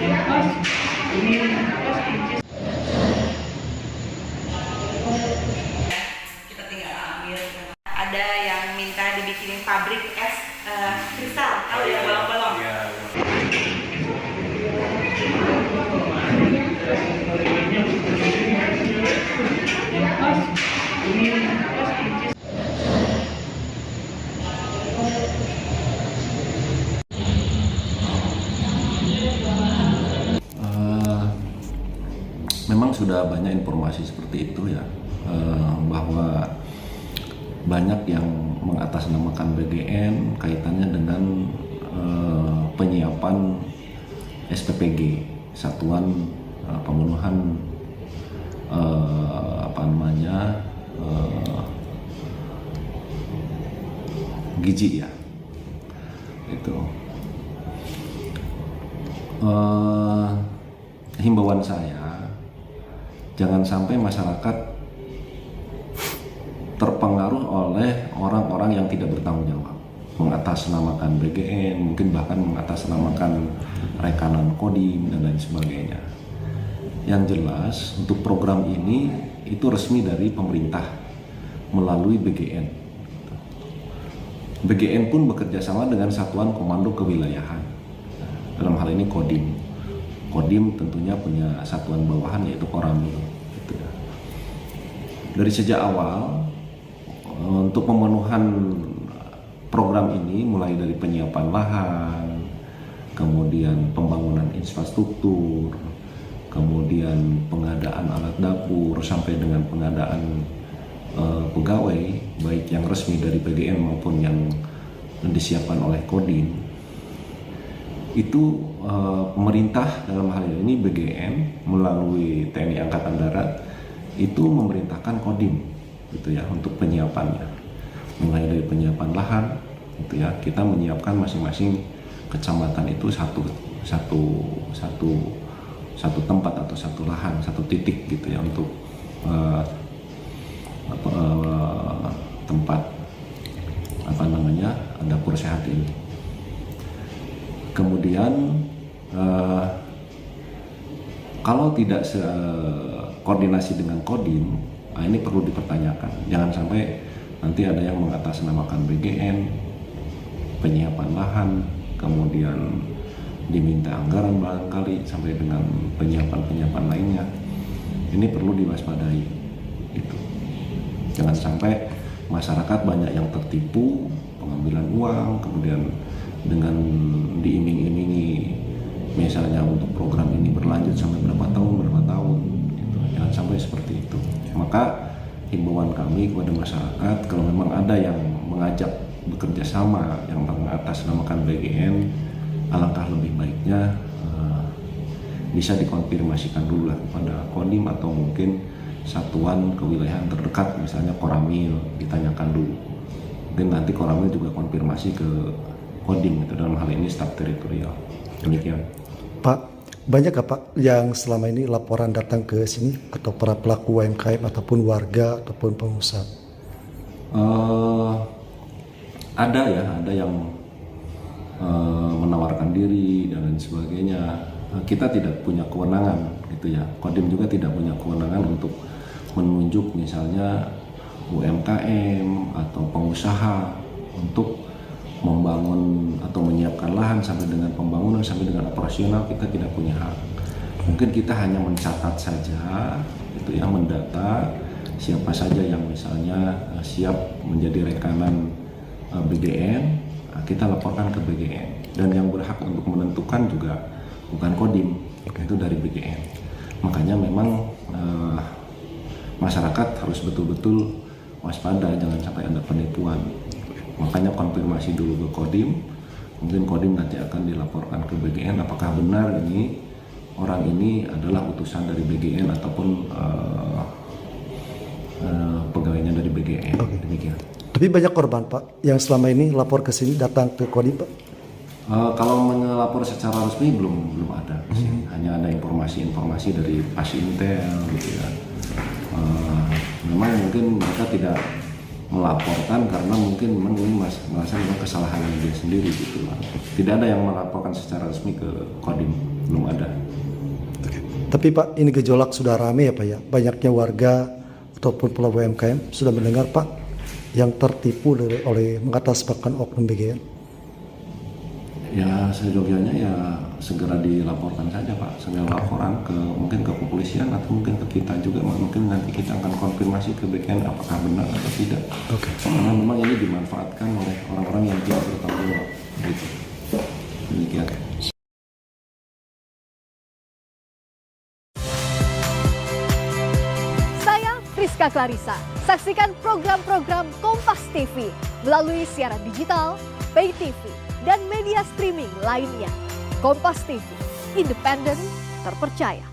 Kita tinggal ambil. Ada yang minta dibikinin pabrik es kristal, tahu ya, bolong-bolong. Memang sudah banyak informasi seperti itu ya, bahwa banyak yang mengatasnamakan BGN kaitannya dengan penyiapan SPPG, Satuan Pemenuhan gizi ya, itu. Himbauan saya, jangan sampai masyarakat terpengaruh oleh orang-orang yang tidak bertanggung jawab, mengatasnamakan BGN, mungkin bahkan mengatasnamakan rekanan Kodim dan lain sebagainya. Yang jelas untuk program ini itu resmi dari pemerintah melalui BGN. BGN pun bekerja sama dengan Satuan Komando Kewilayahan, dalam hal ini Kodim. Kodim tentunya punya satuan bawahan yaitu Koramil. Gitu ya. Dari sejak awal untuk pemenuhan program ini mulai dari penyiapan lahan, kemudian pembangunan infrastruktur, kemudian pengadaan alat dapur sampai dengan pengadaan pegawai baik yang resmi dari PGN maupun yang disiapkan oleh Kodim. Itu pemerintah dalam hal ini BGN melalui TNI Angkatan Darat itu memerintahkan Kodim gitu ya untuk penyiapannya, mulai dari penyiapan lahan gitu ya, kita menyiapkan masing-masing kecamatan itu satu tempat atau satu lahan, satu titik gitu ya untuk tempat dapur sehat ini. Kemudian kalau tidak koordinasi dengan Kodim, ini perlu dipertanyakan. Jangan sampai nanti ada yang mengatasnamakan BGN, penyiapan lahan, kemudian diminta anggaran barangkali sampai dengan penyiapan lainnya. Ini perlu diwaspadai. Gitu. Jangan sampai masyarakat banyak yang tertipu, pengambilan uang, kemudian dengan diiming-imingi misalnya untuk program ini berlanjut sampai berapa tahun gitu. Jangan sampai seperti itu. Maka himbauan kami kepada masyarakat, kalau memang ada yang mengajak bekerja sama yang mengatasnamakan BGN, alangkah lebih baiknya bisa dikonfirmasikan dulu lah kepada Kodim atau mungkin satuan kewilayahan terdekat, misalnya Koramil, ditanyakan dulu. Mungkin nanti Koramil juga konfirmasi ke Kodim itu, dalam hal ini staf teritorial. Demikian. Pak, banyak gak Pak yang selama ini laporan datang ke sini atau para pelaku UMKM ataupun warga ataupun pengusaha? Ada yang menawarkan diri dan lain sebagainya. Kita tidak punya kewenangan gitu ya. Kodim juga tidak punya kewenangan untuk menunjuk misalnya UMKM atau pengusaha untuk membangun atau menyiapkan lahan sampai dengan pembangunan sampai dengan operasional. Kita tidak punya hak. Mungkin kita hanya mencatat saja, itu ya, mendata siapa saja yang misalnya siap menjadi rekanan BGN, kita laporkan ke BGN, dan yang berhak untuk menentukan juga bukan Kodim, itu dari BGN. Makanya memang masyarakat harus betul-betul waspada, jangan sampai ada penipuan. Makanya konfirmasi dulu ke Kodim, mungkin Kodim nanti akan dilaporkan ke BGN apakah benar ini orang ini adalah utusan dari BGN ataupun pegawainya dari BGN. Demikian. Tapi banyak korban Pak yang selama ini lapor ke sini datang ke Kodim Pak? Kalau melapor secara resmi belum ada. Hanya ada informasi dari Pasintel gitu ya. Memang mungkin mereka tidak melaporkan karena mungkin memang ini merasa memang kesalahan dia sendiri gitu. Tidak ada yang melaporkan secara resmi ke Kodim, belum ada. Tapi Pak, ini gejolak sudah rame ya Pak ya. Banyaknya warga ataupun pelaku UMKM sudah mendengar Pak yang tertipu oleh mengatasnamakan oknum BGN. Ya seyogyanya ya segera dilaporkan saja Pak, segera laporan ke mungkin ke kepolisian atau mungkin ke kita juga, mungkin nanti kita akan konfirmasi ke BKN apakah benar atau tidak. Oke. Karena memang ini dimanfaatkan oleh orang-orang yang tidak bertanggung jawab. Gitu. Demikian. Saya Rizka Clarissa. Saksikan program-program Kompas TV melalui siaran digital, pay TV, dan media streaming lainnya. Kompas TV, independen, terpercaya.